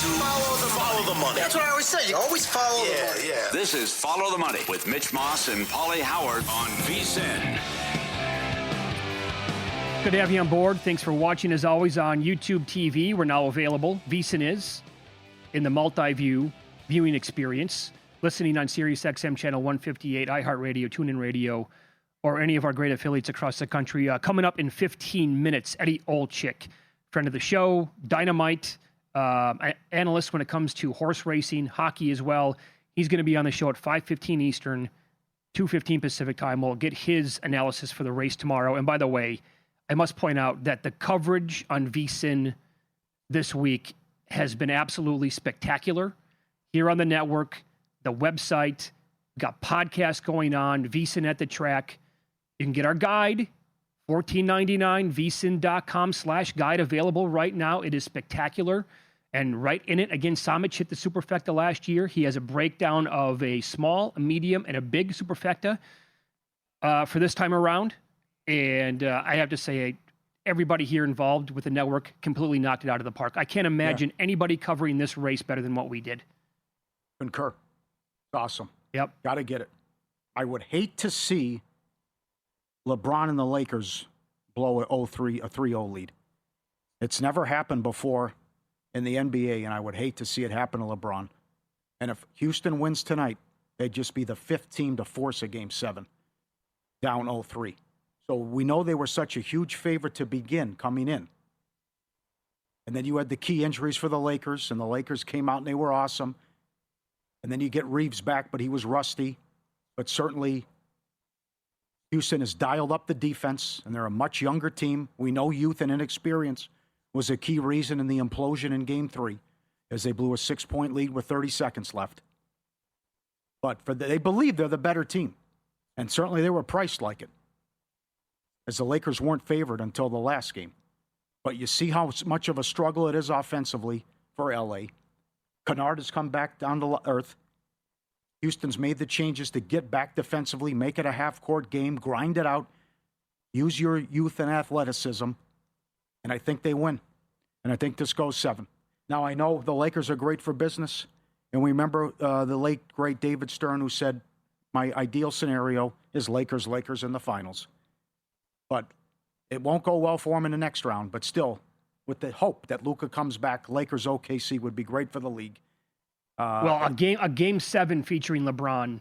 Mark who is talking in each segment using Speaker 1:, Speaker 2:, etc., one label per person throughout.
Speaker 1: Follow the money.
Speaker 2: That's what I always say. You always follow the money.
Speaker 1: Yeah.
Speaker 3: This is Follow the Money with Mitch Moss and Paulie Howard on VSiN.
Speaker 4: Good to have you on board. Thanks for watching, as always, on YouTube TV. We're now available. VSiN is in the multi-view viewing experience. Listening on SiriusXM Channel 158, iHeartRadio, TuneIn Radio, or any of our great affiliates across the country. Coming up in 15 minutes, Eddie Olczyk, friend of the show, Dynamite, analyst when it comes to horse racing, hockey as well. He's going to be on the show at 5:15 Eastern, 2:15 Pacific time. We'll get his analysis for the race tomorrow. And by the way, I must point out that the coverage on VSiN this week has been absolutely spectacular. Here on the network, the website, we've got podcasts going on, VSiN at the track. You can get our guide, $14.99, vsin.com/guide, available right now. It is spectacular. And right in it, again, Samich hit the superfecta last year. He has a breakdown of a small, a medium, and a big superfecta for this time around. And I have to say, everybody here involved with the network completely knocked it out of the park. I can't imagine anybody covering this race better than what we did.
Speaker 5: Concur. It's awesome.
Speaker 4: Yep.
Speaker 5: Got to get it. I would hate to see LeBron and the Lakers blow a 3-0 lead. It's never happened before in the NBA, and I would hate to see it happen to LeBron. And if Houston wins tonight, they'd just be the fifth team to force a Game 7, down 0-3. So we know they were such a huge favorite to begin coming in. And then you had the key injuries for the Lakers, and the Lakers came out and they were awesome. And then you get Reeves back, but he was rusty. But certainly Houston has dialed up the defense, and they're a much younger team. We know youth and inexperience was a key reason in the implosion in Game 3, as they blew a 6-point lead with 30 seconds left. But they believe they're the better team, and certainly they were priced like it, as the Lakers weren't favored until the last game. But you see how much of a struggle it is offensively for L.A. Kennard has come back down to earth. Houston's made the changes to get back defensively, make it a half-court game, grind it out, use your youth and athleticism, and I think they win. And I think this goes 7. Now, I know the Lakers are great for business, and we remember the late, great David Stern, who said, my ideal scenario is Lakers in the finals. But it won't go well for them in the next round, but still, with the hope that Luka comes back, Lakers OKC would be great for the league.
Speaker 4: Well, a game 7 featuring LeBron,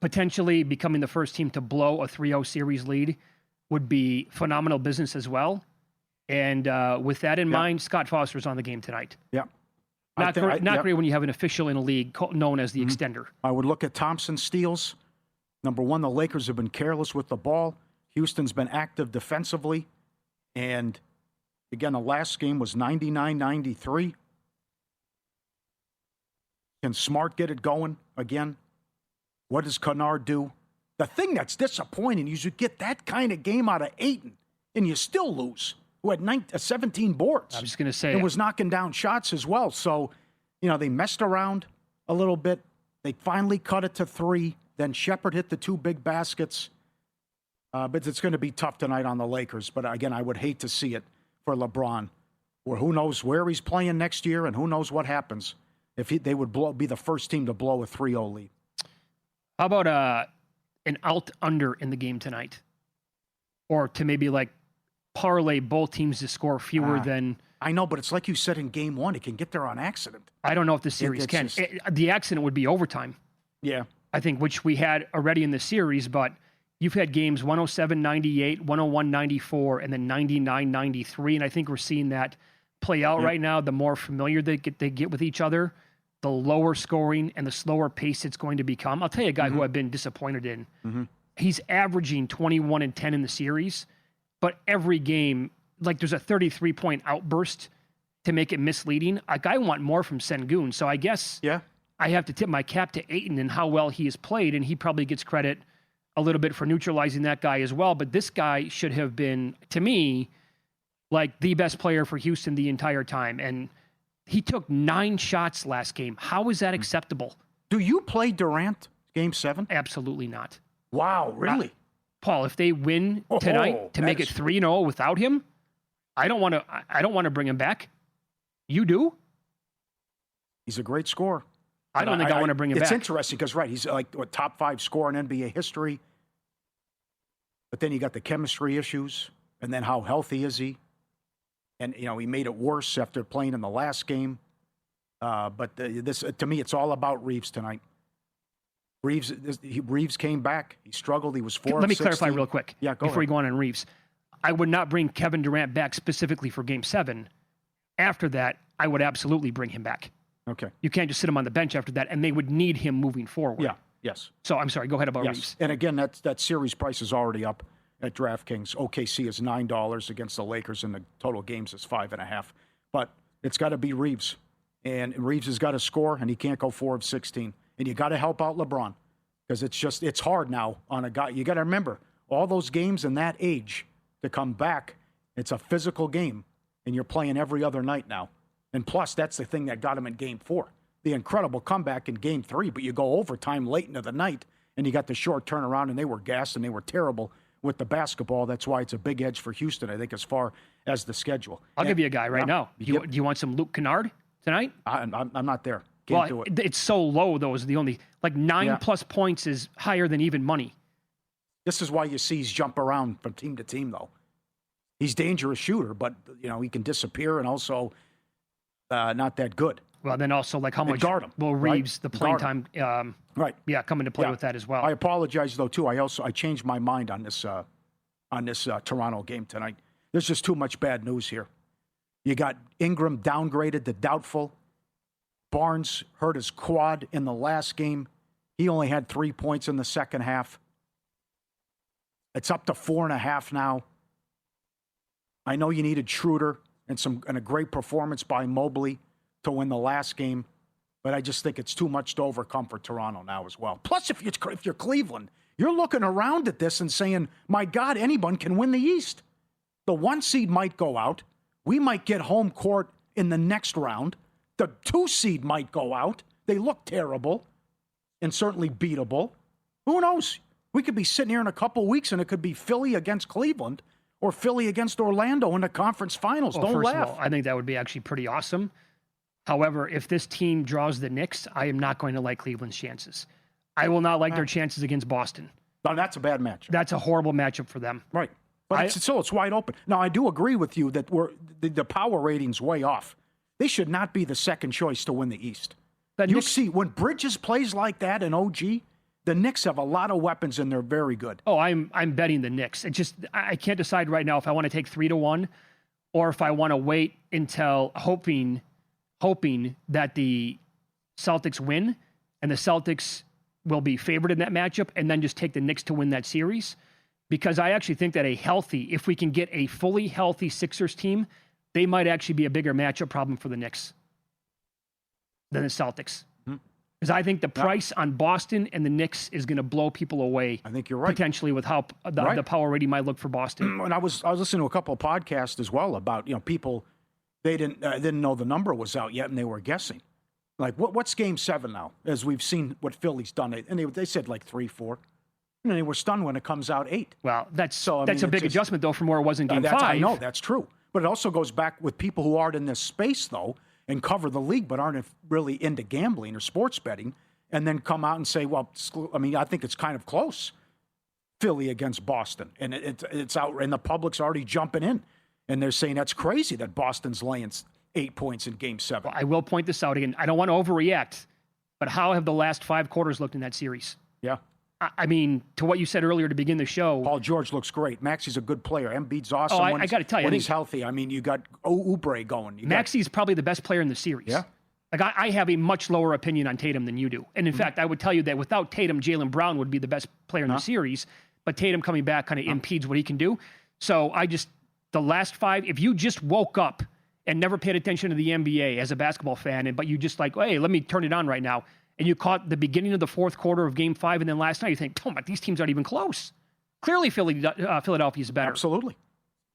Speaker 4: potentially becoming the first team to blow a 3-0 series lead, would be phenomenal business as well. And with that in mind, Scott Foster's on the game tonight.
Speaker 5: Yeah.
Speaker 4: Not great when you have an official in a league known as the extender.
Speaker 5: I would look at Thompson's steals. Number one, the Lakers have been careless with the ball. Houston's been active defensively. And again, the last game was 99-93. Can Smart get it going again? What does Kennard do? The thing that's disappointing is you get that kind of game out of Ayton, and you still lose, who had 17 boards.
Speaker 4: I was going to say.
Speaker 5: And was knocking down shots as well. So, they messed around a little bit. They finally cut it to 3. Then Shepard hit the 2 big baskets. But it's going to be tough tonight on the Lakers. But again, I would hate to see it for LeBron, or who knows where he's playing next year, and who knows what happens if they would be the first team to blow a 3-0 lead.
Speaker 4: How about an out-under in the game tonight? Or to maybe parlay both teams to score fewer than...
Speaker 5: I know, but it's like you said in Game 1. It can get there on accident.
Speaker 4: I don't know if the series can. The accident would be overtime.
Speaker 5: Yeah.
Speaker 4: I think, which we had already in the series, but you've had games 107-98, 101-94, and then 99-93, and I think we're seeing that play out right now. The more familiar they get with each other, the lower scoring and the slower pace it's going to become. I'll tell you a guy who I've been disappointed in. He's averaging 21 and 10 in the series, but every game, there's a 33-point outburst to make it misleading. I want more from Sengun, so I guess I have to tip my cap to Ayton and how well he has played, and he probably gets credit a little bit for neutralizing that guy as well. But this guy should have been, to me, the best player for Houston the entire time. And he took 9 shots last game. How is that acceptable?
Speaker 5: Do you play Durant Game 7?
Speaker 4: Absolutely not.
Speaker 5: Wow, really?
Speaker 4: Paul, if they win tonight to make it 3-0 without him, I don't want to bring him back. You do?
Speaker 5: He's a great scorer.
Speaker 4: I don't think I want to bring him
Speaker 5: it's
Speaker 4: back.
Speaker 5: interesting because, right, he's like a top 5 scorer in NBA history. But then you got the chemistry issues, and then how healthy is he? And, you know, he made it worse after playing in the last game. But this, to me, it's all about Reeves tonight. Reeves came back. He struggled. He was 4
Speaker 4: Let me
Speaker 5: of 16.
Speaker 4: clarify real quick before
Speaker 5: ahead.
Speaker 4: we go on Reeves. I would not bring Kevin Durant back specifically for Game 7. After that, I would absolutely bring him back.
Speaker 5: Okay.
Speaker 4: You can't just sit him on the bench after that, and they would need him moving forward.
Speaker 5: Yeah. Yes.
Speaker 4: So I'm sorry. Go ahead about
Speaker 5: Yes.
Speaker 4: Reeves.
Speaker 5: And again, that series price is already up at DraftKings. OKC is $9 against the Lakers, and the total games is 5.5. But it's got to be Reeves, and Reeves has got to score, and he can't go 4 of 16. And you got to help out LeBron because it's hard now on a guy. You got to remember all those games in that age to come back. It's a physical game, and you're playing every other night now. And plus, that's the thing that got him in Game 4. The incredible comeback in Game 3, but you go overtime late into the night, and you got the short turnaround, and they were gassed, and they were terrible with the basketball. That's why it's a big edge for Houston, I think, as far as the schedule.
Speaker 4: I'll give you a guy right now. Do you want some Luke Kennard tonight?
Speaker 5: I'm not there. Can't do it.
Speaker 4: It's so low, though, is the only, like 9+ points is higher than even money.
Speaker 5: This is why you see he's jump around from team to team, though. He's a dangerous shooter, but, you know, he can disappear and also not that good.
Speaker 4: Well, then also, like, how much
Speaker 5: guard him,
Speaker 4: will Reeves,
Speaker 5: right?
Speaker 4: the playing
Speaker 5: Guard
Speaker 4: time,
Speaker 5: Right.
Speaker 4: come into play with that as well?
Speaker 5: I apologize, though, too. I changed my mind on this Toronto game tonight. There's just too much bad news here. You got Ingram downgraded to doubtful. Barnes hurt his quad in the last game. He only had 3 points in the second half. It's up to 4.5 now. I know you needed Schroeder and a great performance by Mobley to win the last game, but I just think it's too much to overcome for Toronto now as well. Plus, if you're Cleveland, you're looking around at this and saying, my God, anyone can win the East. The 1 seed might go out. We might get home court in the next round. The 2 seed might go out. They look terrible and certainly beatable. Who knows? We could be sitting here in a couple weeks and it could be Philly against Cleveland or Philly against Orlando in the conference finals.
Speaker 4: Well,
Speaker 5: Don't
Speaker 4: first
Speaker 5: laugh.
Speaker 4: of all, I think that would be actually pretty awesome. However, if this team draws the Knicks, I am not going to like Cleveland's chances. I will not like their chances against Boston.
Speaker 5: No, that's a bad match.
Speaker 4: That's a horrible matchup for them.
Speaker 5: Right. But it's wide open. Now, I do agree with you that the power rating's way off. They should not be the second choice to win the East. You see, when Bridges plays like that in OG, the Knicks have a lot of weapons and they're very good.
Speaker 4: Oh, I'm betting the Knicks. It just I can't decide right now if I want to take 3-1 or if I want to wait until hoping that the Celtics win and the Celtics will be favored in that matchup and then just take the Knicks to win that series. Because I actually think that if we can get a fully healthy Sixers team, they might actually be a bigger matchup problem for the Knicks than the Celtics. Because I think the price on Boston and the Knicks is going to blow people away.
Speaker 5: I think you're right.
Speaker 4: Potentially with how the power rating might look for Boston.
Speaker 5: And I was listening to a couple of podcasts as well about people they didn't know the number was out yet and they were guessing. Like what's Game 7 now? As we've seen what Philly's done, and they said like 3-4, and they were stunned when it comes out 8.
Speaker 4: Well, that's a big adjustment though from where it was in Game 5.
Speaker 5: I know that's true, but it also goes back with people who aren't in this space though and cover the league but aren't really into gambling or sports betting, and then come out and say, well, I think it's kind of close. Philly against Boston, and it's out, and the public's already jumping in, and they're saying that's crazy that Boston's laying 8 points in Game 7.
Speaker 4: Well, I will point this out again. I don't want to overreact, but how have the last 5 quarters looked in that series?
Speaker 5: Yeah.
Speaker 4: I mean, to what you said earlier to begin the show.
Speaker 5: Paul George looks great. Maxi's a good player. Embiid's awesome.
Speaker 4: I got to tell you.
Speaker 5: When he's healthy, I mean, you got Oubre going.
Speaker 4: Maxi's probably the best player in the series.
Speaker 5: Yeah.
Speaker 4: Like, I have a much lower opinion on Tatum than you do. And in fact, I would tell you that without Tatum, Jaylen Brown would be the best player in the series. But Tatum coming back kind of impedes what he can do. So the last 5, if you just woke up and never paid attention to the NBA as a basketball fan, but you just like, hey, let me turn it on right now, and you caught the beginning of the 4th quarter of Game 5, and then last night you think, oh, but these teams aren't even close. Clearly, Philadelphia's better.
Speaker 5: Absolutely.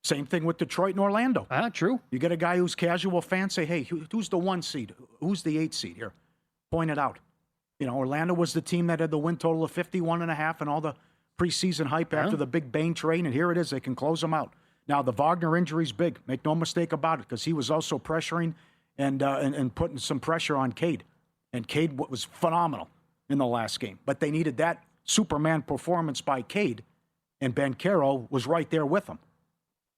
Speaker 5: Same thing with Detroit and Orlando.
Speaker 4: True.
Speaker 5: You get a guy who's casual fan, say, hey, who's the 1 seed? Who's the 8 seed here? Point it out. Orlando was the team that had the win total of 51.5 and all the preseason hype after the Big Bang trade, and here it is. They can close them out. Now, the Wagner injury is big. Make no mistake about it, because he was also pressuring and putting some pressure on Cade. And Cade was phenomenal in the last game. But they needed that Superman performance by Cade, and Banchero was right there with him.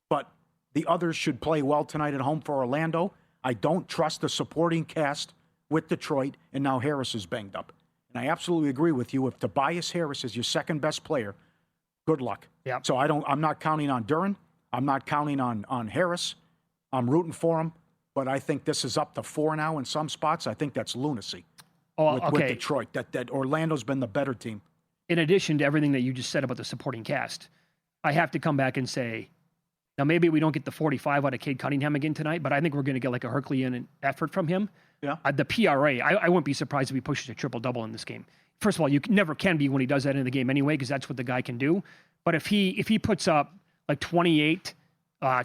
Speaker 5: But the others should play well tonight at home for Orlando. I don't trust the supporting cast with Detroit, and now Harris is banged up. And I absolutely agree with you. If Tobias Harris is your second best player, good luck.
Speaker 4: Yeah.
Speaker 5: So I'm not counting on Duren. I'm not counting on Harris. I'm rooting for him. But I think this is up to 4 now in some spots. I think that's lunacy with Detroit. That Orlando's been the better team.
Speaker 4: In addition to everything that you just said about the supporting cast, I have to come back and say, now maybe we don't get the 45 out of Cade Cunningham again tonight, but I think we're going to get like a Herculean effort from him.
Speaker 5: Yeah.
Speaker 4: The PRA, I wouldn't be surprised if he pushes a triple-double in this game. First of all, you never can be when he does that in the game anyway, because that's what the guy can do. But if he puts up like 28,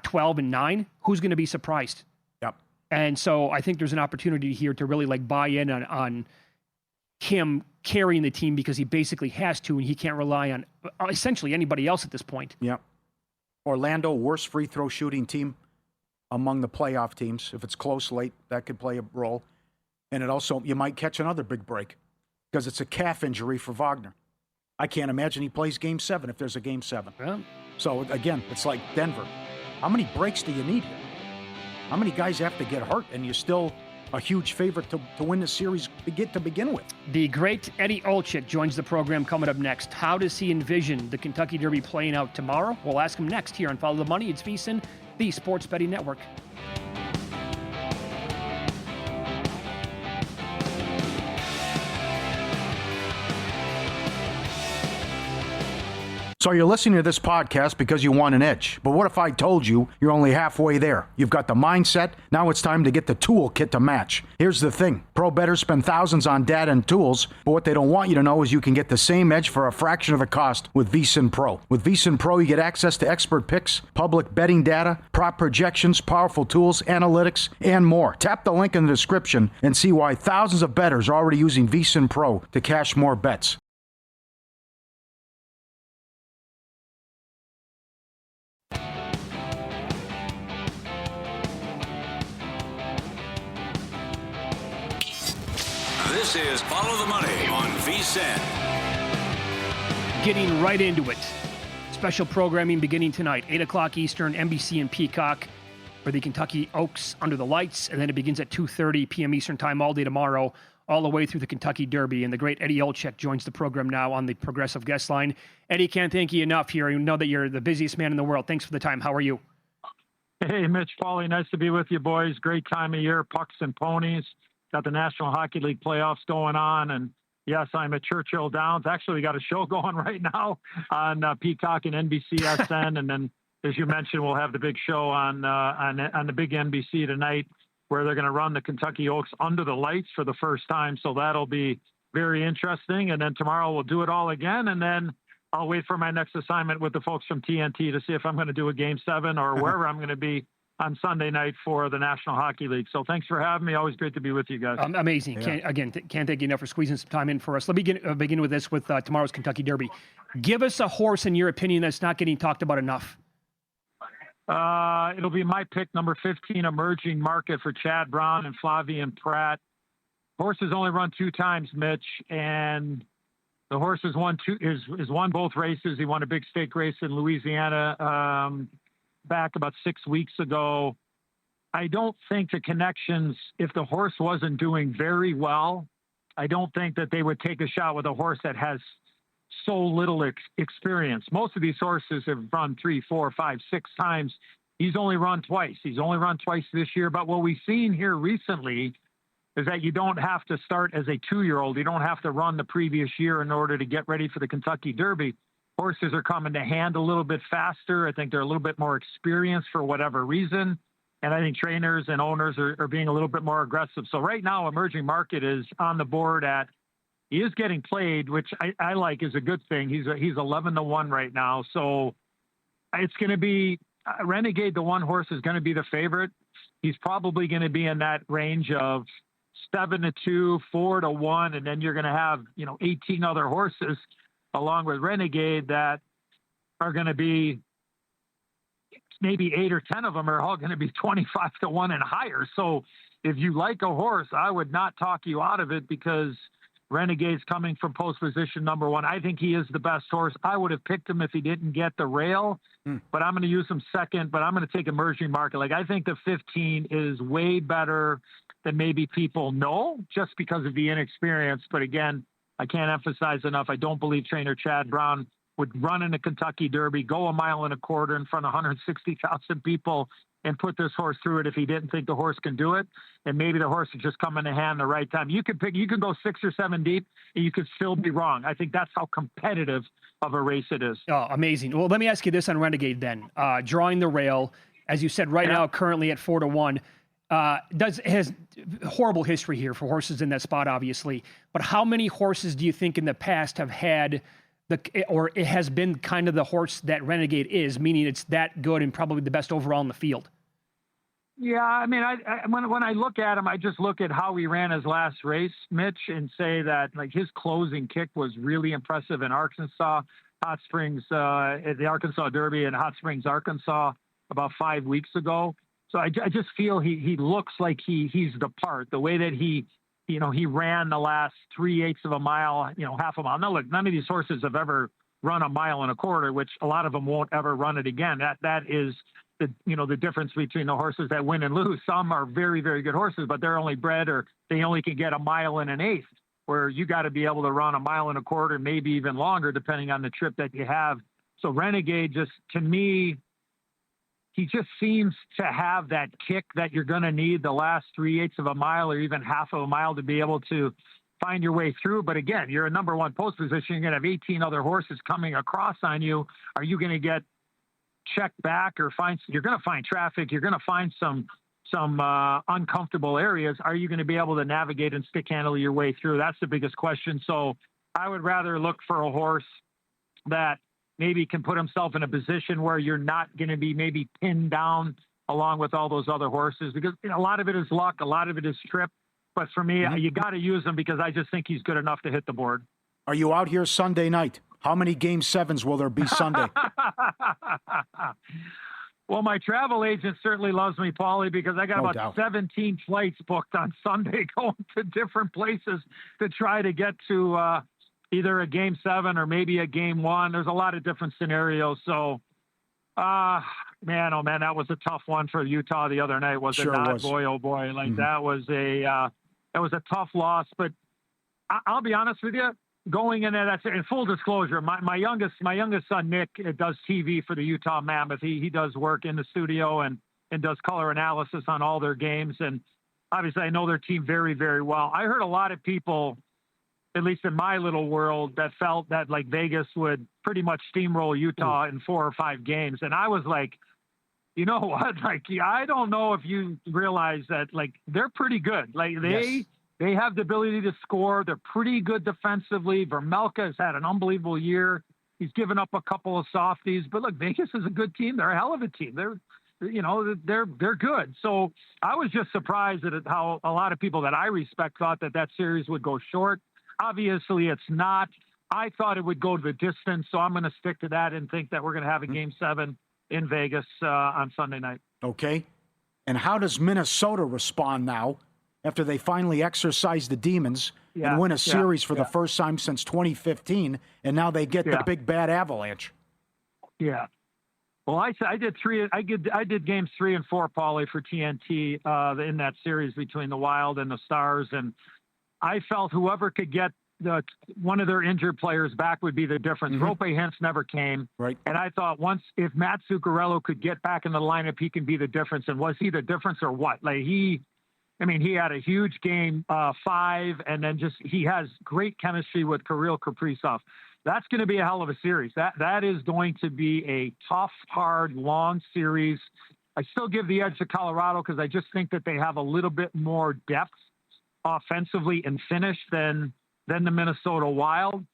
Speaker 4: 12, and 9, who's going to be surprised?
Speaker 5: Yep.
Speaker 4: And so I think there's an opportunity here to really like buy in on him carrying the team, because he basically has to, and he can't rely on essentially anybody else at this point.
Speaker 5: Yep. Orlando, worst free throw shooting team among the playoff teams. If it's close late, that could play a role. And it also, you might catch another big break because it's a calf injury for Wagner. I can't imagine he plays Game 7 if there's a Game 7.
Speaker 4: Yeah.
Speaker 5: So, again, it's like Denver. How many breaks do you need here? How many guys have to get hurt, and you're still a huge favorite to win the series to begin with?
Speaker 4: The great Eddie Olczyk joins the program coming up next. How does he envision the Kentucky Derby playing out tomorrow? We'll ask him next here on Follow the Money. It's VSiN, the Sports Betting Network.
Speaker 5: So you're listening to this podcast because you want an edge. But what if I told you you're only halfway there? You've got the mindset. Now it's time to get the toolkit to match. Here's the thing. Pro bettors spend thousands on data and tools, but what they don't want you to know is you can get the same edge for a fraction of the cost with VSiN Pro. With VSiN Pro, you get access to expert picks, public betting data, prop projections, powerful tools, analytics, and more. Tap the link in the description and see why thousands of bettors are already using VSiN Pro to cash more bets.
Speaker 3: This is Follow the Money on VSiN.
Speaker 4: Getting right into it. Special programming beginning tonight, 8 o'clock Eastern, NBC and Peacock for the Kentucky Oaks Under the Lights. And then it begins at 2:30 p.m. Eastern time all day tomorrow, all the way through the Kentucky Derby. And the great Eddie Olczyk joins the program now on the Progressive Guest Line. Eddie, can't thank you enough here. You know that you're the busiest man in the world. Thanks for the time. How are you?
Speaker 1: Hey, Mitch, Paulie, nice to be with you, boys. Great time of year, pucks and ponies. Got the National Hockey League playoffs going on. And yes, I'm at Churchill Downs. Actually, we got a show going right now on Peacock and NBCSN. And then, as you mentioned, we'll have the big show on the big NBC tonight, where they're going to run the Kentucky Oaks Under the Lights for the first time. So that'll be very interesting. And then tomorrow we'll do it all again. And then I'll wait for my next assignment with the folks from TNT to see if I'm going to do a Game 7 or wherever I'm going to be on Sunday night for the National Hockey League. So thanks for having me. Always great to be with you guys.
Speaker 4: Amazing.
Speaker 5: Yeah.
Speaker 4: Can't thank you enough for squeezing some time in for us. Let me begin with this with tomorrow's Kentucky Derby. Give us a horse, in your opinion, that's not getting talked about enough.
Speaker 1: It'll be my pick, number 15, Emerging Market for Chad Brown and Flavien Prat. Horse has only run 2 times, Mitch, and the horse has won both races. He won a big stake race in Louisiana back about 6 weeks ago. I don't think the connections, if the horse wasn't doing very well, I don't think that they would take a shot with a horse that has so little experience. Most of these horses have run 3, 4, 5, 6 times. He's only run twice. He's only run twice this year. But what we've seen here recently is that you don't have to start as a 2-year-old. You don't have to run the previous year in order to get ready for the Kentucky Derby. Horses are coming to hand a little bit faster. I think they're a little bit more experienced for whatever reason. And I think trainers and owners are being a little bit more aggressive. So right now, Emerging Market is on the board he is getting played, which I like is a good thing. He's 11-1 right now. So it's going to be Renegade. The one horse is going to be the favorite. He's probably going to be in that range of 7-2, 4-1. And then you're going to have, 18 other horses along with Renegade that are going to be maybe 8 or 10 of them are all going to be 25 to 1 and higher. So if you like a horse, I would not talk you out of it, because Renegade's coming from post position number 1. I think he is the best horse. I would have picked him if he didn't get the rail, but I'm going to use him second, but I'm going to take Emerging Market. Like, I think the 15 is way better than maybe people know, just because of the inexperience. But again, I can't emphasize enough, I don't believe trainer Chad Brown would run in a Kentucky Derby, go a mile and a quarter in front of 160,000 people and put this horse through it if he didn't think the horse can do it. And maybe the horse would just come in the hand the right time. You could go 6 or 7 deep and you could still be wrong. I think that's how competitive of a race it is.
Speaker 4: Oh, amazing. Well, let me ask you this on Renegade then. Drawing the rail, as you said, right now, currently at 4 to 1, has horrible history here for horses in that spot, obviously. But how many horses do you think in the past have had or it has been kind of the horse that Renegade is, meaning it's that good and probably the best overall in the field?
Speaker 1: Yeah, I mean, when I look at him, I just look at how he ran his last race, Mitch, and say that like his closing kick was really impressive in Arkansas, Hot Springs, at the Arkansas Derby in Hot Springs, Arkansas, about 5 weeks ago. So I just feel he looks like he's the part. The way that he ran the last 3/8 of a mile, half a mile. Now, look, none of these horses have ever run a mile and a quarter, which a lot of them won't ever run it again. That is the difference between the horses that win and lose. Some are very, very good horses, but they're only bred, or they only can get a mile and an eighth, where you got to be able to run a mile and a quarter, maybe even longer, depending on the trip that you have. So Renegade, just to me, he just seems to have that kick that you're going to need the last 3/8 of a mile or even half of a mile to be able to find your way through. But again, you're a number 1 post position. You're going to have 18 other horses coming across on you. Are you going to get checked back or you're going to find traffic? You're going to find some uncomfortable areas. Are you going to be able to navigate and stick handle your way through? That's the biggest question. So I would rather look for a horse that maybe can put himself in a position where you're not going to be maybe pinned down along with all those other horses, because a lot of it is luck, a lot of it is trip. But for me, you got to use him because I just think he's good enough to hit the board.
Speaker 5: Are you out here Sunday night? How many Game 7s will there be Sunday?
Speaker 1: Well, my travel agent certainly loves me, Paulie, because I got about 17 flights booked on Sunday going to different places to try to get to either a Game 7 or maybe a Game 1. There's a lot of different scenarios. So, man, oh man, that was a tough one for Utah the other night, was it not? Boy, oh boy, like that was a tough loss. But I'll be honest with you, going in there, that's in full disclosure. My youngest son Nick does TV for the Utah Mammoth. He does work in the studio and does color analysis on all their games. And obviously, I know their team very, very well. I heard a lot of people, at least in my little world, that felt that like Vegas would pretty much steamroll Utah in 4 or 5 games. And I was like, you know what? Like, I don't know if you realize that, like, they're pretty good. Like they have the ability to score. They're pretty good defensively. Vermelka has had an unbelievable year. He's given up a couple of softies, but look, Vegas is a good team. They're a hell of a team. They're good. So I was just surprised at how a lot of people that I respect thought that series would go short. Obviously, it's not. I thought it would go to the distance, so I'm going to stick to that and think that we're going to have a Game 7 in Vegas on Sunday night.
Speaker 5: Okay. And how does Minnesota respond now after they finally exercise the demons and win a series for the first time since 2015, and now they get the big bad Avalanche? Yeah.
Speaker 1: Well, I did games 3 and 4, Paulie, for TNT in that series between the Wild and the Stars, and I felt whoever could get one of their injured players back would be the difference. Rope Hintz never came. Right. And I thought if Matt Zuccarello could get back in the lineup, he can be the difference. And was he the difference or what? Like he had a huge game 5, and then he has great chemistry with Kirill Kaprizov. That's going to be a hell of a series. That is going to be a tough, hard, long series. I still give the edge to Colorado because I just think that they have a little bit more depth offensively and finish than the Minnesota Wild.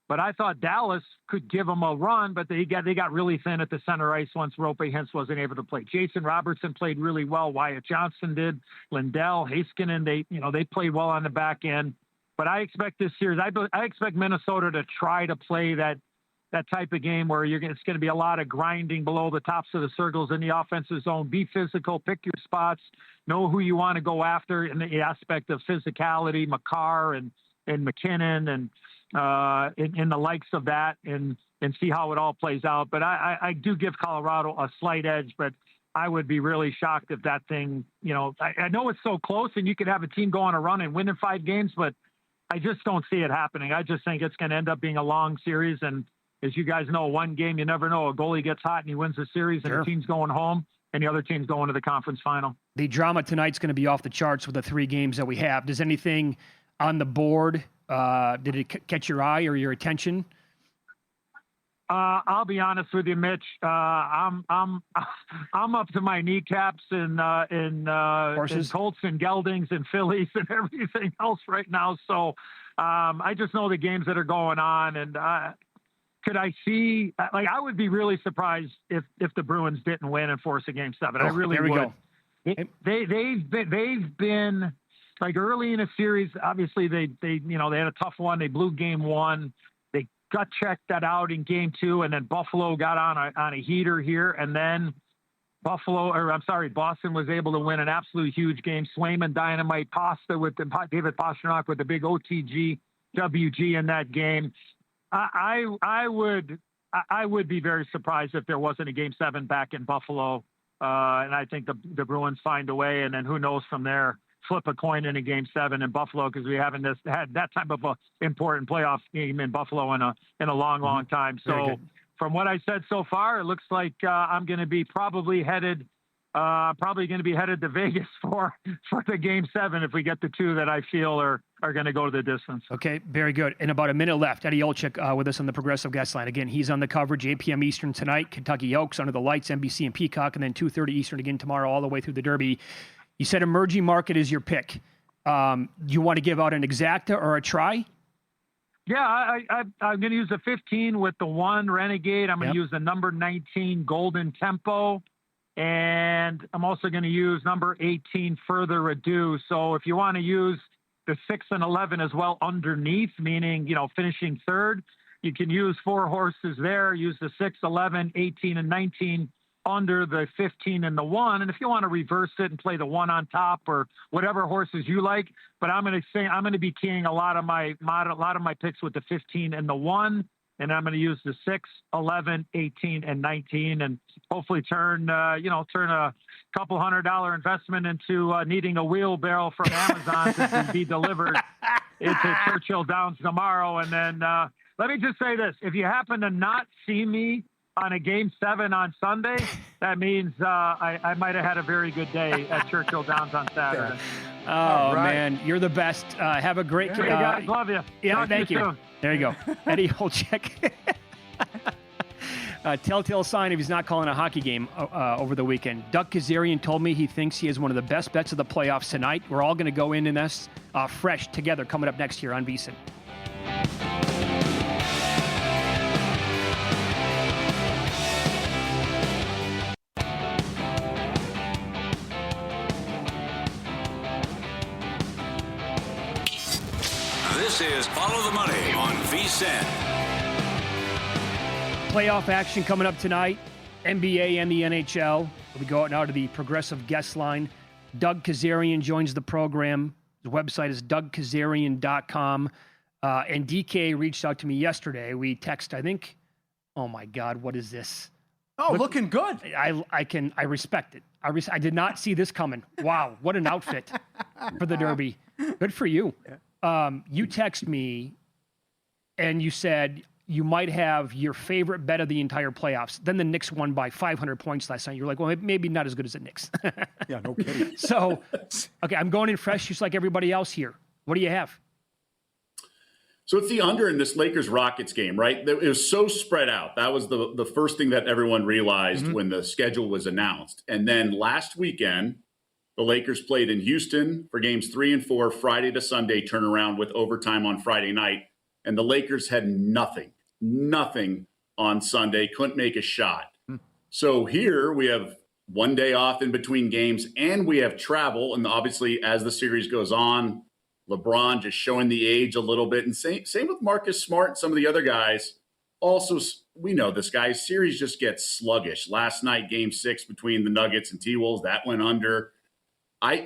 Speaker 1: But I thought Dallas could give them a run, but they got really thin at the center ice once Rope Hintz wasn't able to play. Jason Robertson played really well. Wyatt Johnson did. Lindell, Heiskanen, they played well on the back end. But I expect this series, I expect Minnesota to try to play that that type of game where it's going to be a lot of grinding below the tops of the circles in the offensive zone. Be physical, pick your spots, know who you want to go after in the aspect of physicality, McCarr and McKinnon and in the likes of that, and see how it all plays out. But I do give Colorado a slight edge, but I would be really shocked if that thing, I know it's so close and you could have a team go on a run and win in 5 games, but I just don't see it happening. I just think it's going to end up being a long series. And as you guys know, one game, you never know. A goalie gets hot and he wins the series and the team's going home and the other team's going to the conference final.
Speaker 4: The drama tonight's going to be off the charts with the 3 games that we have. Does anything on the board, did it catch your eye or your attention?
Speaker 1: I'll be honest with you, Mitch. I'm up to my kneecaps in Colts and Geldings and Phillies and everything else right now. So I just know the games that are going on, and could I see? I would be really surprised if the Bruins didn't win and force a Game 7. I really would. They've been like early in a series. Obviously, they had a tough one. They blew Game 1. Gut checked that out in Game 2, and then Buffalo got on a heater here, and then Boston was able to win an absolute huge game. Swayman dynamite, David Pastrnak with the big OTG WG in that game. I would be very surprised if there wasn't a Game 7 back in Buffalo, and I think the Bruins find a way, and then who knows from there. Flip a coin in a Game 7 in Buffalo, because we haven't had that type of a important playoff game in Buffalo in a long time. So from what I said so far, it looks like I'm going to be probably headed to Vegas for the Game 7 if we get the 2 that I feel are going to go to the distance. Okay, very good. And about a minute left. Eddie Olczyk with us on the Progressive Guest Line. Again, he's on the coverage, 8 p.m. Eastern tonight. Kentucky Oaks under the lights, NBC and Peacock, and then 2:30 Eastern again tomorrow all the way through the Derby. You said emerging market is your pick. You want to give out an exacta or a try? Yeah, I'm going to use the 15 with the 1 Renegade. I'm going to use the number 19 Golden Tempo. And I'm also going to use number 18 Further Ado. So if you want to use the 6 and 11 as well underneath, meaning, finishing third, you can use 4 horses there. Use the 6, 11, 18, and 19 under the 15 and the 1. And if you want to reverse it and play the 1 on top or whatever horses you like, but I'm going to be keying a lot of my picks with the 15 and the 1. And I'm going to use the 6, 11, 18, and 19, and hopefully turn a couple $100 investment into needing a wheelbarrow from Amazon to be delivered into Churchill Downs tomorrow. And then let me just say this: if you happen to not see me on a Game 7 on Sunday, that means I might have had a very good day at Churchill Downs on Saturday.
Speaker 4: Oh, man, you're the best. Have a great
Speaker 1: Hey, guys, love you.
Speaker 4: Yeah,
Speaker 1: Talk
Speaker 4: thank
Speaker 1: to you.
Speaker 4: you.
Speaker 1: Soon.
Speaker 4: There you go. Eddie Olczyk. Telltale sign if he's not calling a hockey game over the weekend. Doug Kazarian told me he thinks he has one of the best bets of the playoffs tonight. We're all going to go in this fresh together coming up next year on VSiN.
Speaker 3: This is Follow the Money on VSiN.
Speaker 4: Playoff action coming up tonight. NBA and the NHL. We go out now to the Progressive Guest Line. Doug Kazarian joins the program. The website is dougkazarian.com. And DK reached out to me yesterday. We text, I think, oh my God, what is this?
Speaker 5: Oh, looking good.
Speaker 4: I respect it. I did not see this coming. Wow, what an outfit for the Derby. Good for you. You text me and you said you might have your favorite bet of the entire playoffs. Then the Knicks won by 500 points last night. You're like, well, maybe not as good as the Knicks.
Speaker 5: Yeah, no kidding.
Speaker 4: So, okay, I'm going in fresh just like everybody else here. What do you have?
Speaker 6: So it's the under in this Lakers-Rockets game, right? It was so spread out. That was the first thing that everyone realized when the schedule was announced. And then last weekend, the Lakers played in Houston for games 3 and 4, Friday to Sunday turnaround with overtime on Friday night. And the Lakers had nothing on Sunday, couldn't make a shot. So here we have one day off in between games and we have travel. And obviously as the series goes on, LeBron just showing the age a little bit. And same with Marcus Smart and some of the other guys. also, we know this guy's series just gets sluggish. Last night, game 6 between the Nuggets and T-Wolves, that went under.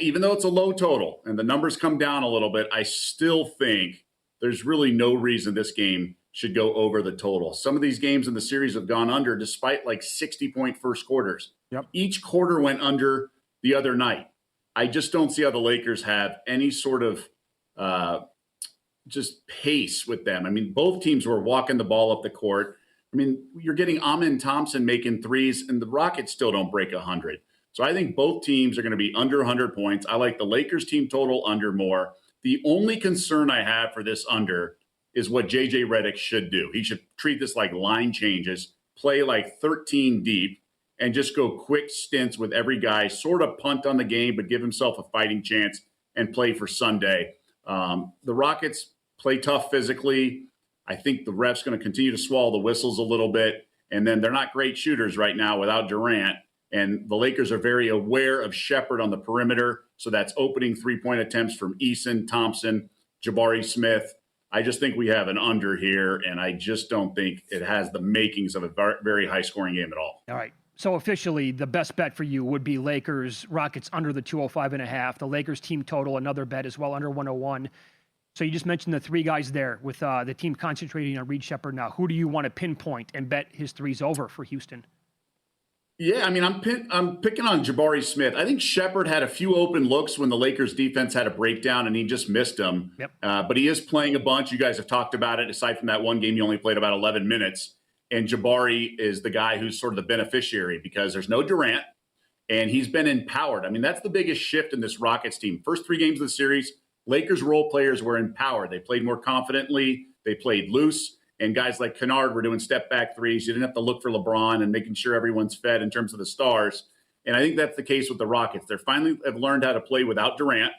Speaker 6: Even though it's a low total and the numbers come down a little bit, I still think there's really no reason this game should go over the total. Some of these games in the series have gone under despite like 60-point first quarters.
Speaker 5: Yep.
Speaker 6: Each quarter went under the other night. I just don't see how the Lakers have any sort of just pace with them. I mean, both teams were walking the ball up the court. I mean, you're getting Amen Thompson making threes, and the Rockets still don't break 100. So I think both teams are going to be under 100 points. I like the Lakers team total under more. The only concern I have for this under is what JJ Redick should do. He should treat this like line changes, play like 13 deep, and just go quick stints with every guy, sort of punt on the game, but give himself a fighting chance and play for Sunday. The Rockets play tough physically. I think the ref's going to continue to swallow the whistles a little bit. And then they're not great shooters right now without Durant. And the Lakers are very aware of Shepherd on the perimeter. So that's opening three-point attempts from Eason, Thompson, Jabari Smith. I just think we have an under here, and I just don't think it has the makings of a very high-scoring game at all.
Speaker 4: All right. So officially, the best bet for you would be Lakers, Rockets under the 205.5. The Lakers team total, another bet as well, under 101. So you just mentioned the three guys there with the team concentrating on Reed Shepherd now. Who do you want to pinpoint and bet his threes over for Houston?
Speaker 6: Yeah, I mean, I'm picking on Jabari Smith. I think Shepherd had a few open looks when the Lakers defense had a breakdown, and he just missed them.
Speaker 4: Yep.
Speaker 6: But he is playing a bunch. You guys have talked about it. Aside from that one game, he only played about 11 minutes. And Jabari is the guy who's sort of the beneficiary because there's no Durant, and he's been empowered. I mean, that's the biggest shift in this Rockets team. First 3 games of the series, Lakers role players were empowered. They played more confidently. They played loose. And guys like Kennard were doing step-back threes. You didn't have to look for LeBron and making sure everyone's fed in terms of the stars. And I think that's the case with the Rockets. They finally have learned how to play without Durant.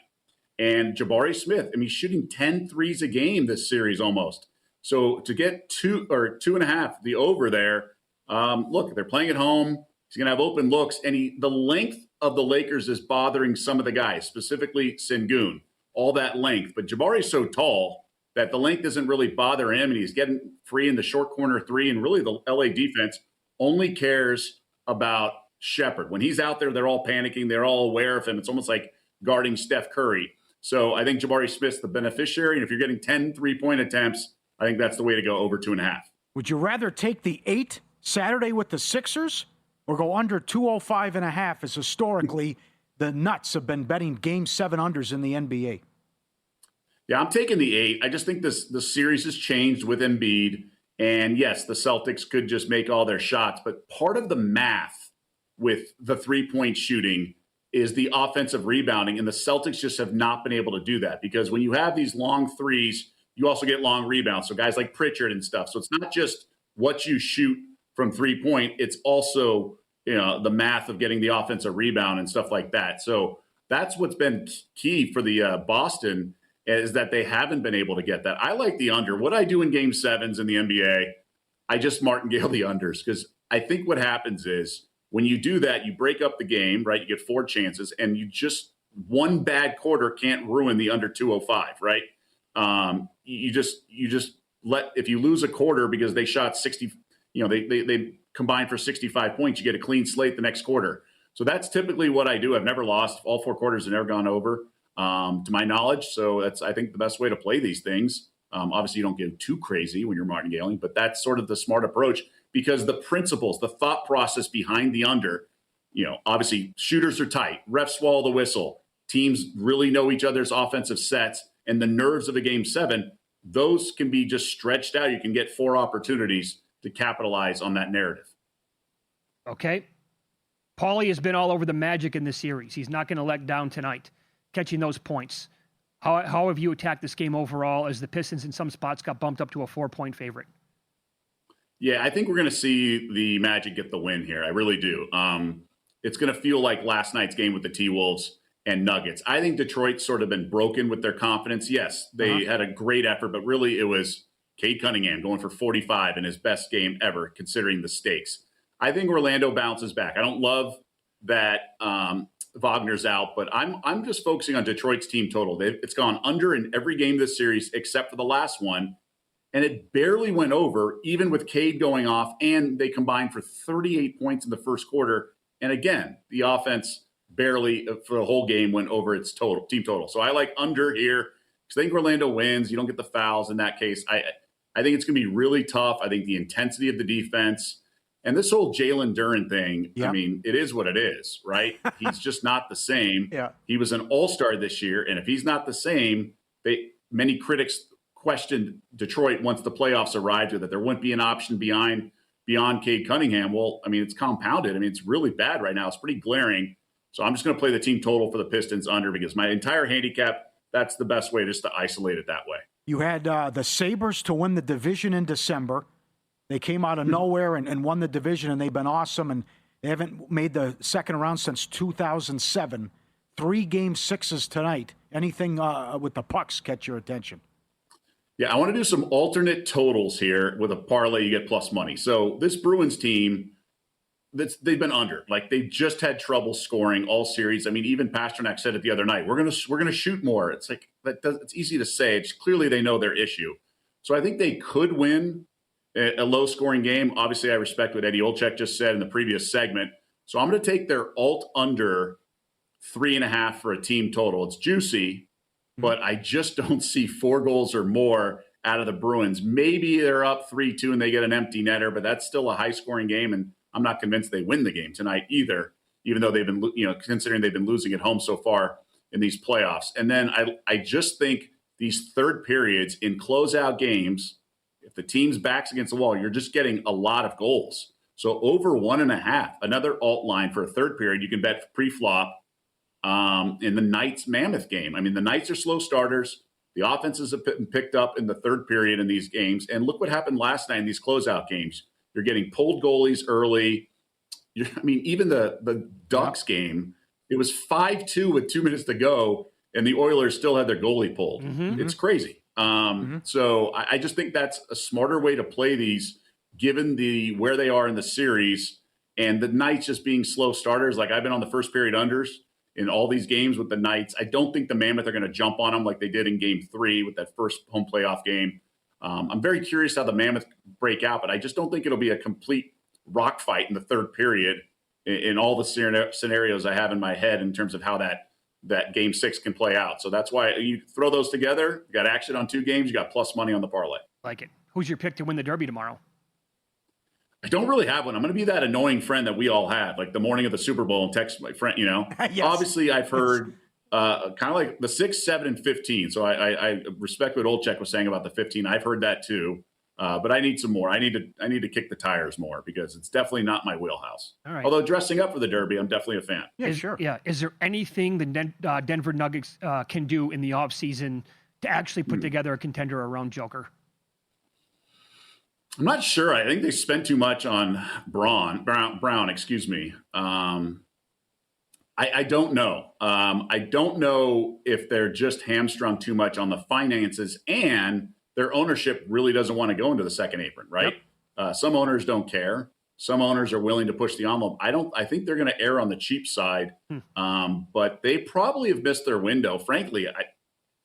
Speaker 6: And Jabari Smith, I mean, he's shooting 10 threes a game this series almost. So to get 2 or 2.5, the over there, look, they're playing at home. He's going to have open looks. And the length of the Lakers is bothering some of the guys, specifically Sengun, all that length. But Jabari's so tall that the length doesn't really bother him, and he's getting free in the short corner 3. And really the LA defense only cares about Shepherd. When he's out there, they're all panicking. They're all aware of him. It's almost like guarding Steph Curry. So I think Jabari Smith's the beneficiary. And if you're getting 10 3-point attempts, I think that's the way to go, over 2.5.
Speaker 5: Would you rather take the 8 Saturday with the Sixers or go under 205.5 as historically the Nuts have been betting Game 7 unders in the NBA?
Speaker 6: Yeah, I'm taking the 8. I just think the series has changed with Embiid. And yes, the Celtics could just make all their shots. But part of the math with the 3-point shooting is the offensive rebounding. And the Celtics just have not been able to do that because when you have these long threes, you also get long rebounds. So guys like Pritchard and stuff. So it's not just what you shoot from 3-point. It's also, the math of getting the offensive rebound and stuff like that. So that's what's been key for the Boston is that they haven't been able to get that. I like the under. What I do in Game 7s in the NBA, I just martingale the unders because I think what happens is when you do that, you break up the game, right? You get 4 chances, and one bad quarter can't ruin the under 205, right? You just let, if you lose a quarter because they shot 60, they combined for 65 points, you get a clean slate the next quarter. So that's typically what I do. I've never lost. All 4 quarters have never gone over, to my knowledge. So that's, I think, the best way to play these things. Obviously, you don't get too crazy when you're martingaling, but that's sort of the smart approach because the principles, the thought process behind the under, obviously shooters are tight, refs swallow the whistle, teams really know each other's offensive sets, and the nerves of a Game 7, those can be just stretched out. You can get 4 opportunities to capitalize on that narrative.
Speaker 4: Okay. Paulie has been all over the Magic in this series. He's not going to let down tonight, catching those points. How have you attacked this game overall as the Pistons in some spots got bumped up to a 4-point favorite?
Speaker 6: Yeah, I think we're going to see the Magic get the win here. I really do. It's going to feel like last night's game with the T-Wolves and Nuggets. I think Detroit's sort of been broken with their confidence. Yes, they had a great effort, but really it was Cade Cunningham going for 45 in his best game ever, considering the stakes. I think Orlando bounces back. I don't love that Wagner's out, but I'm just focusing on Detroit's team total. It's gone under in every game this series except for the last one. and it barely went over, even with Cade going off, and they combined for 38 points in the first quarter. And again, the offense barely for the whole game went over its team total. So I like under here because I think Orlando wins. You don't get the fouls in that case. I think it's going to be really tough. I think the intensity of the defense and this whole Jalen Duren thing, I mean, it is what it is, right? He's just not the same.
Speaker 5: Yeah. He
Speaker 6: was an all-star this year, and if he's not the same, many critics questioned Detroit once the playoffs arrived that there wouldn't be an option beyond Cade Cunningham. Well, I mean, it's compounded. I mean, it's really bad right now. It's pretty glaring. So I'm just going to play the team total for the Pistons under because my entire handicap, that's the best way just to isolate it that way.
Speaker 5: You had the Sabres to win the division in December. They came out of nowhere and won the division, and they've been awesome, and they haven't made the second round since 2007. 3 Game 6s tonight. Anything with the pucks catch your attention?
Speaker 6: Yeah, I want to do some alternate totals here with a parlay. You get plus money. So this Bruins team, they've been under. Like, they just had trouble scoring all series. I mean, even Pasternak said it the other night. We're gonna shoot more. It's like it's easy to say. It's clearly they know their issue. So I think they could win a low-scoring game. Obviously, I respect what Eddie Olczyk just said in the previous segment. So I'm going to take their alt under 3.5 for a team total. It's juicy, but I just don't see 4 goals or more out of the Bruins. Maybe they're up 3-2 and they get an empty netter, but that's still a high-scoring game, and I'm not convinced they win the game tonight either, even though they've been, considering they've been losing at home so far in these playoffs. And then I just think these third periods in closeout games, if the team's back's against the wall, you're just getting a lot of goals. So over 1.5, another alt line for a third period, you can bet pre-flop in the Knights Mammoth game. I mean, the Knights are slow starters. The offenses have been picked up in the third period in these games. And look what happened last night in these closeout games. You're getting pulled goalies early. Even the Ducks game, it was 5-2 with 2 minutes to go, and the Oilers still had their goalie pulled. Mm-hmm. It's crazy. So I just think that's a smarter way to play these, given where they are in the series, and the Knights just being slow starters. Like, I've been on the first period unders in all these games with the Knights. I don't think the Mammoth are going to jump on them like they did in Game 3 with that first home playoff game. I'm very curious how the Mammoth break out, but I just don't think it'll be a complete rock fight in the third period in all the scenarios I have in my head in terms of how that Game 6 can play out. So that's why you throw those together. You got action on 2 games. You got plus money on the parlay.
Speaker 4: Like it. Who's your pick to win the Derby tomorrow?
Speaker 6: I don't really have one. I'm going to be that annoying friend that we all had, like the morning of the Super Bowl, and text my friend,
Speaker 5: Yes.
Speaker 6: Obviously, I've heard kind of like the 6, 7, and 15. So I respect what Olczyk was saying about the 15. I've heard that too. But I need some more. I need to kick the tires more because it's definitely not my wheelhouse.
Speaker 4: All right.
Speaker 6: Although dressing up for the Derby, I'm definitely a fan.
Speaker 5: Yeah, sure.
Speaker 4: Yeah. Is there anything the Denver Nuggets can do in the offseason to actually put together a contender around Joker?
Speaker 6: I'm not sure. I think they spent too much on Brown. Excuse me. I don't know. I don't know if they're just hamstrung too much on the finances, and their ownership really doesn't want to go into the second apron, right? Yep. Some owners don't care. Some owners are willing to push the envelope. I think they're going to err on the cheap side, but they probably have missed their window. Frankly,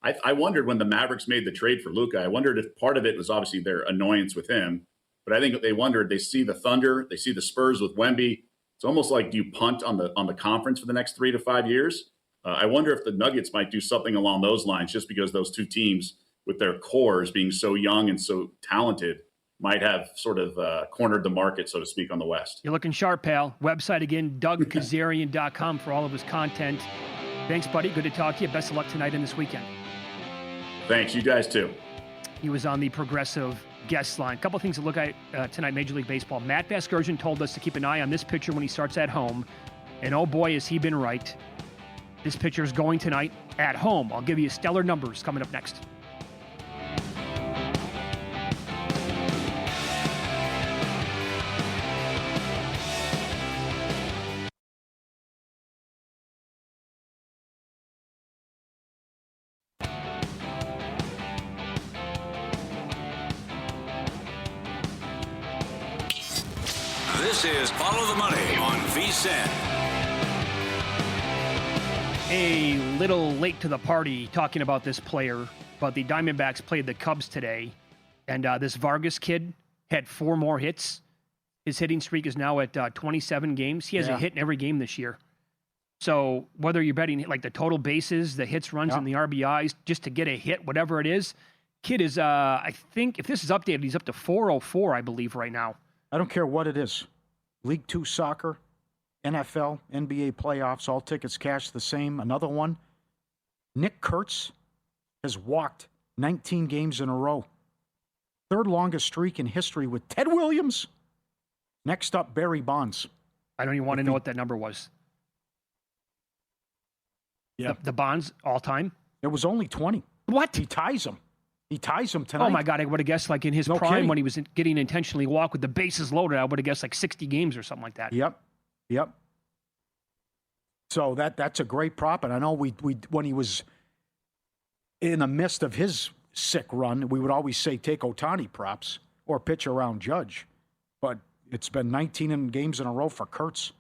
Speaker 6: I wondered when the Mavericks made the trade for Luka, I wondered if part of it was obviously their annoyance with him, but I think they wondered, they see the Thunder, they see the Spurs with Wemby. It's almost like, do you punt on the conference for the next 3 to 5 years? I wonder if the Nuggets might do something along those lines, just because those two teams with their cores being so young and so talented might have sort of cornered the market, so to speak, on the West.
Speaker 4: You're looking sharp, pal. Website again, DougKazarian.com for all of his content. Thanks, buddy. Good to talk to you. Best of luck tonight and this weekend.
Speaker 6: Thanks. You guys, too.
Speaker 4: He was on the Progressive guest line. A couple things to look at tonight, Major League Baseball. Matt Vasgersian told us to keep an eye on this pitcher when he starts at home. And oh boy, has he been right. This pitcher is going tonight at home. I'll give you stellar numbers coming up next.
Speaker 3: This is Follow the Money on VSiN.
Speaker 4: A little late to the party talking about this player, but the Diamondbacks played the Cubs today, And this Vargas kid had 4 more hits. His hitting streak is now at 27 games. He has a hit in every game this year. So whether you're betting like the total bases, the hits, runs, and the RBIs, just to get a hit, whatever it is, kid is, I think, if this is updated, he's up to 404, I believe, right now.
Speaker 5: I don't care what it is. League 2 soccer, NFL, NBA playoffs, all tickets cash the same. Another one, Nick Kurtz has walked 19 games in a row. 3rd longest streak in history with Ted Williams. Next up, Barry Bonds.
Speaker 4: I don't even want to know what that number was.
Speaker 5: Yeah.
Speaker 4: The Bonds all time?
Speaker 5: It was only 20.
Speaker 4: What?
Speaker 5: He ties him. He ties him tonight.
Speaker 4: Oh, my God. I would have guessed, like, in his prime
Speaker 5: kidding.
Speaker 4: when he was getting intentionally walked with the bases loaded, I would have guessed, like, 60 games or something like that.
Speaker 5: Yep. So that's a great prop. And I know we when he was in the midst of his sick run, we would always say take Ohtani props or pitch around Judge. But it's been 19 games in a row for Kurtz.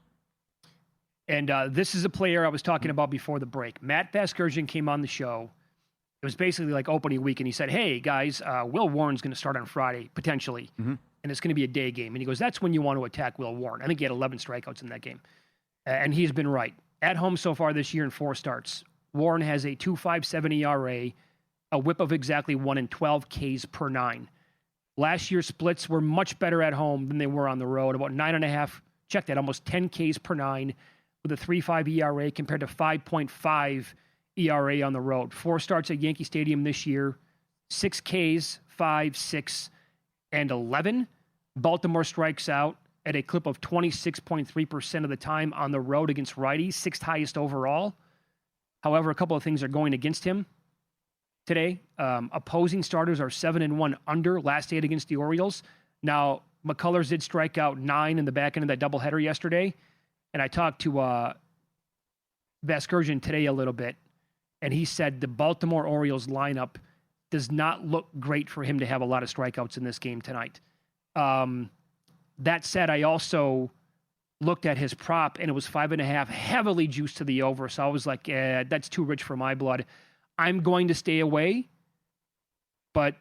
Speaker 4: And this is a player I was talking about before the break. Matt Vasgersian came on the show. It was basically like opening week, and he said, hey, guys, Will Warren's going to start on Friday, potentially, and it's going to be a day game. And he goes, that's when you want to attack Will Warren. I think he had 11 strikeouts in that game. And he's been right. At home so far this year in 4 starts, Warren has a 2.57 ERA, a whip of exactly 1 and 12 Ks per 9. Last year's splits were much better at home than they were on the road, about 9.5, check that, almost 10 Ks per 9, with a 3.5 ERA compared to 5.5 ERA on the road. 4 starts at Yankee Stadium this year, 6 Ks, 5, 6, and 11. Baltimore strikes out at a clip of 26.3% of the time on the road against righties, 6th highest overall. However, a couple of things are going against him today. Opposing starters are 7-1 under last 8 against the Orioles. Now, McCullers did strike out 9 in the back end of that doubleheader yesterday. And I talked to Vasgersian today a little bit, and he said the Baltimore Orioles lineup does not look great for him to have a lot of strikeouts in this game tonight. That said, I also looked at his prop, and it was 5.5, heavily juiced to the over. So I was like, that's too rich for my blood. I'm going to stay away, but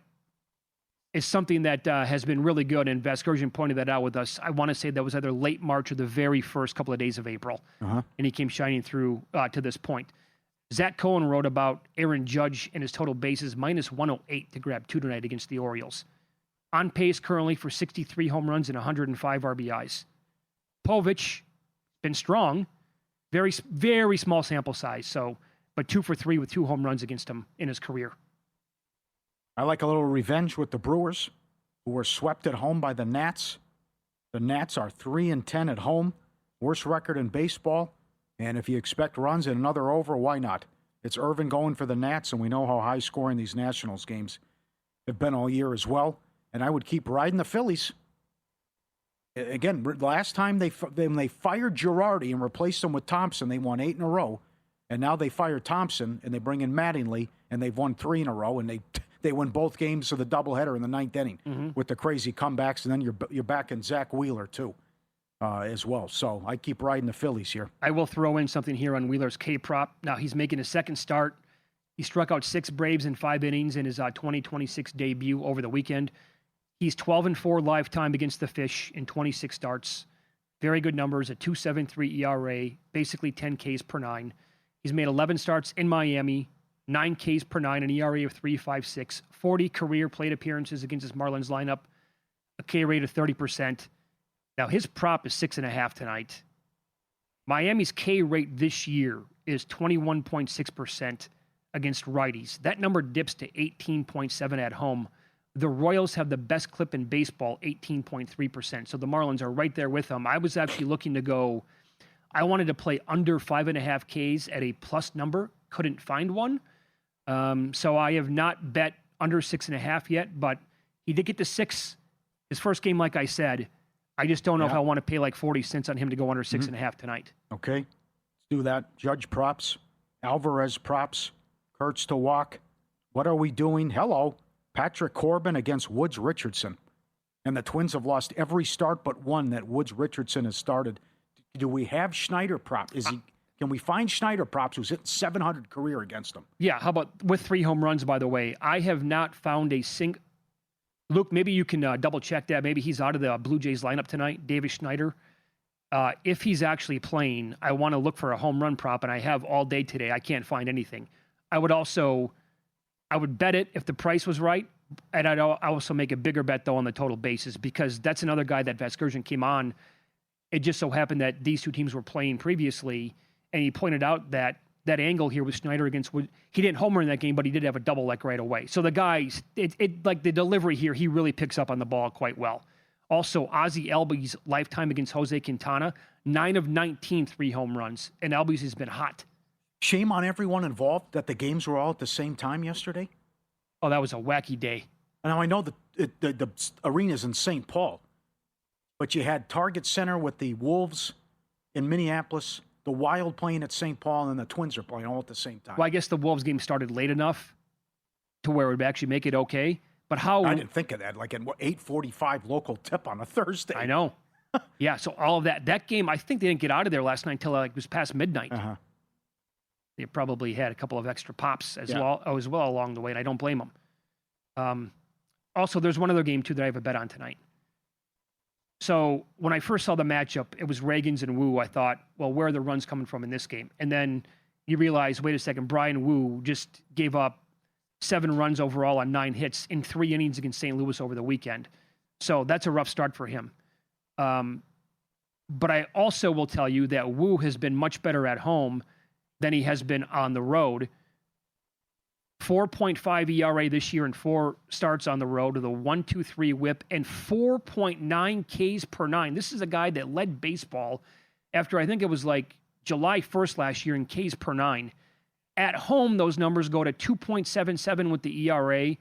Speaker 4: it's something that has been really good, and Vasgersian pointed that out with us. I want to say that was either late March or the very first couple of days of April, and he came shining through to this point. Zach Cohen wrote about Aaron Judge and his total bases, minus 108 to grab 2 tonight against the Orioles. On pace currently for 63 home runs and 105 RBIs. Povich, been strong, very, very small sample size, but 2 for 3 with 2 home runs against him in his career.
Speaker 5: I like a little revenge with the Brewers, who were swept at home by the Nats. The Nats are 3-10 at home, worst record in baseball. And if you expect runs in another over, why not? It's Irvin going for the Nats, and we know how high scoring these Nationals games have been all year as well. And I would keep riding the Phillies. Again, last time they fired Girardi and replaced him with Thompson, they won 8 in a row. And now they fire Thompson, and they bring in Mattingly, and they've won 3 in a row, and they win both games of the doubleheader in the 9th inning with the crazy comebacks, and then you're back in Zach Wheeler too, as well. So I keep riding the Phillies here.
Speaker 4: I will throw in something here on Wheeler's K prop. Now he's making his 2nd start. He struck out 6 Braves in 5 innings in his 2026 debut over the weekend. He's 12-4 lifetime against the Fish in 26 starts. Very good numbers, a 2.73 ERA, basically 10 Ks per 9. He's made 11 starts in Miami, 9 Ks per 9, an ERA of 3.56, 40 career plate appearances against his Marlins lineup, a K rate of 30%. Now, his prop is 6.5 tonight. Miami's K rate this year is 21.6% against righties. That number dips to 18.7 at home. The Royals have the best clip in baseball, 18.3%. So the Marlins are right there with them. I was actually looking to go, I wanted to play under 5.5 Ks at a plus number. Couldn't find one. So I have not bet under 6.5 yet, but he did get to 6 his first game, like I said. I just don't know if I want to pay like 40 cents on him to go under 6.5 tonight.
Speaker 5: Okay, let's do that. Judge props, Alvarez props, Kurtz to walk. What are we doing? Hello, Patrick Corbin against Woods Richardson. And the Twins have lost every start but one that Woods Richardson has started. Do we have Schneider prop? Can we find Schneider props who's hitting 700 career against them?
Speaker 4: Yeah, how about with 3 home runs, by the way? I have not found a single... Luke, maybe you can double check that. Maybe he's out of the Blue Jays lineup tonight, Davis Schneider. If he's actually playing, I want to look for a home run prop, and I have all day today. I can't find anything. I would bet it if the price was right, and I'd also make a bigger bet, though, on the total bases, because that's another guy that Vasgersian came on. It just so happened that these two teams were playing previously, and he pointed out that angle here with Schneider against Wood, he didn't homer in that game, but he did have a double like right away. So the guy, like the delivery here, he really picks up on the ball quite well. Also, Ozzie Albies' lifetime against Jose Quintana, 9 of 19 3 home runs, and Albies has been hot.
Speaker 5: Shame on everyone involved that the games were all at the same time yesterday.
Speaker 4: Oh, that was a wacky day.
Speaker 5: Now, I know the arena's in St. Paul, but you had Target Center with the Wolves in Minneapolis, the Wild playing at St. Paul, and the Twins are playing all at the same time.
Speaker 4: Well, I guess the Wolves game started late enough to where it would actually make it okay. But how...
Speaker 5: I didn't think of that, like at 8:45 local tip on a Thursday.
Speaker 4: I know. Yeah, so all of that game, I think they didn't get out of there last night until it was past midnight.
Speaker 5: Uh-huh.
Speaker 4: They probably had a couple of extra pops as well along the way, and I don't blame them. Also, there's one other game, too, that I have a bet on tonight. So when I first saw the matchup, it was Reagans and Wu. I thought, well, where are the runs coming from in this game? And then you realize, wait a second, Brian Wu just gave up 7 runs overall on 9 hits in 3 innings against St. Louis over the weekend. So that's a rough start for him. But I also will tell you that Wu has been much better at home than he has been on the road. 4.5 ERA this year and 4 starts on the road with a 1.23 whip and 4.9 Ks per 9. This is a guy that led baseball after I think it was like July 1st last year in Ks per 9. At home, those numbers go to 2.77 with the ERA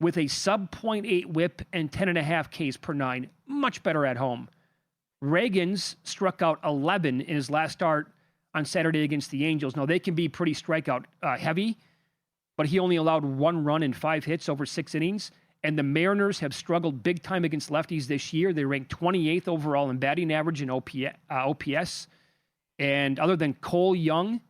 Speaker 4: with a sub .8 whip and 10.5 Ks per 9. Much better at home. Reagans struck out 11 in his last start on Saturday against the Angels. Now, they can be pretty strikeout heavy, but he only allowed 1 run and 5 hits over 6 innings. And the Mariners have struggled big time against lefties this year. They ranked 28th overall in batting average and OPS. And other than Cole Young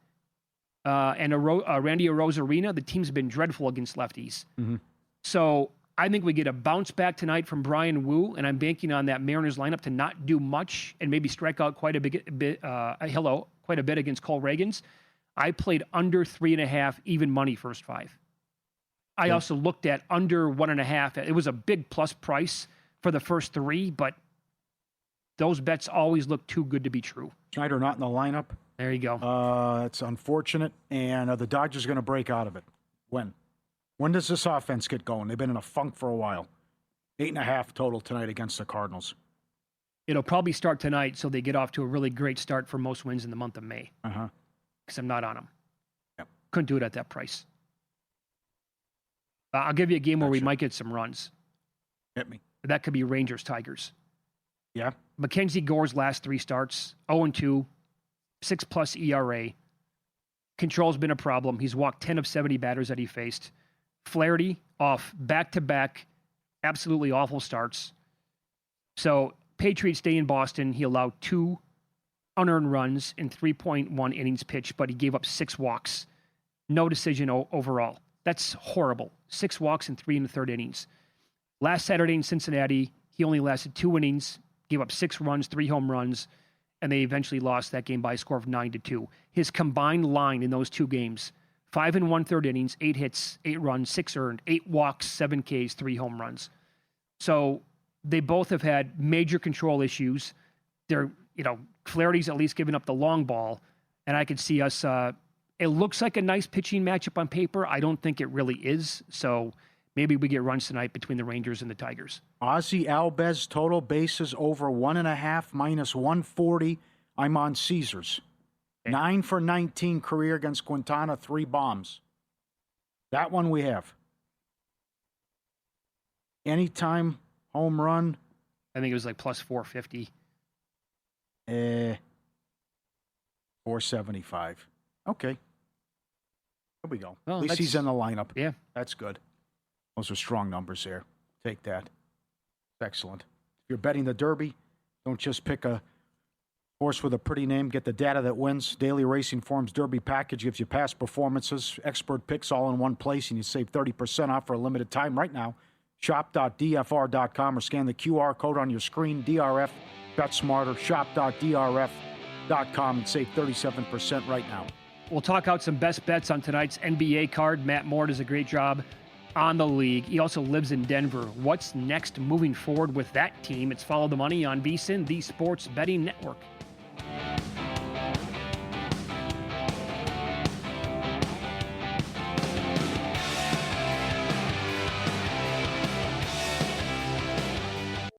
Speaker 4: and Randy Arozarena, the team's been dreadful against lefties.
Speaker 5: Mm-hmm.
Speaker 4: So I think we get a bounce back tonight from Brian Wu, and I'm banking on that Mariners lineup to not do much and maybe strike out quite a bit against Cole Reagans. I played under 3.5 even money first 5. I also looked at under 1.5. It was a big plus price for the first 3, but those bets always look too good to be true.
Speaker 5: Schneider not in the lineup.
Speaker 4: There you go.
Speaker 5: It's unfortunate, and the Dodgers are going to break out of it. When? When does this offense get going? They've been in a funk for a while. 8.5 total tonight against the Cardinals.
Speaker 4: It'll probably start tonight, so they get off to a really great start for most wins in the month of May.
Speaker 5: Uh-huh.
Speaker 4: Because I'm not on them.
Speaker 5: Yep.
Speaker 4: Couldn't do it at that price. I'll give you a game where we might get some runs.
Speaker 5: Hit me.
Speaker 4: That could be Rangers-Tigers.
Speaker 5: Yeah.
Speaker 4: Mackenzie Gore's last 3 starts, 0-2, 6+ ERA. Control's been a problem. He's walked 10 of 70 batters that he faced. Flaherty off back-to-back, absolutely awful starts. So Patriots stay in Boston. He allowed 2 unearned runs in 3.1 innings pitched, but he gave up 6 walks. No decision overall. That's horrible. 6 walks in 3 1/3 innings. Last Saturday in Cincinnati, he only lasted 2 innings, gave up 6 runs, 3 home runs, and they eventually lost that game by a score of 9-2. His combined line in those 2 games, 5 1/3 innings, 8 hits, 8 runs, 6 earned, 8 walks, 7 Ks, 3 home runs. So they both have had major control issues. They're, Flaherty's at least giving up the long ball, and I could see us. It looks like a nice pitching matchup on paper. I don't think it really is. So maybe we get runs tonight between the Rangers and the Tigers.
Speaker 5: Ozzie Albies total bases over 1.5 minus 140. I'm on Caesars. Okay. 9 for 19 career against Quintana, 3 bombs. That one we have. Anytime home run.
Speaker 4: I think it was like plus 450.
Speaker 5: 475. Okay. There we go.
Speaker 4: Well,
Speaker 5: at least he's in the lineup.
Speaker 4: Yeah.
Speaker 5: That's good. Those are strong numbers there. Take that. Excellent. If you're betting the Derby, don't just pick a horse with a pretty name. Get the data that wins. Daily Racing Forms Derby package gives you past performances, expert picks all in one place, and you save 30% off for a limited time right now. shop.dfr.com or scan the QR code on your screen. DRF, bet smarter, shop.drf.com and save 37% right now.
Speaker 4: We'll talk out some best bets on tonight's NBA card. Matt Moore does a great job on the league. He also lives in Denver. What's next moving forward with that team? It's Follow the Money on VSiN, the Sports Betting Network.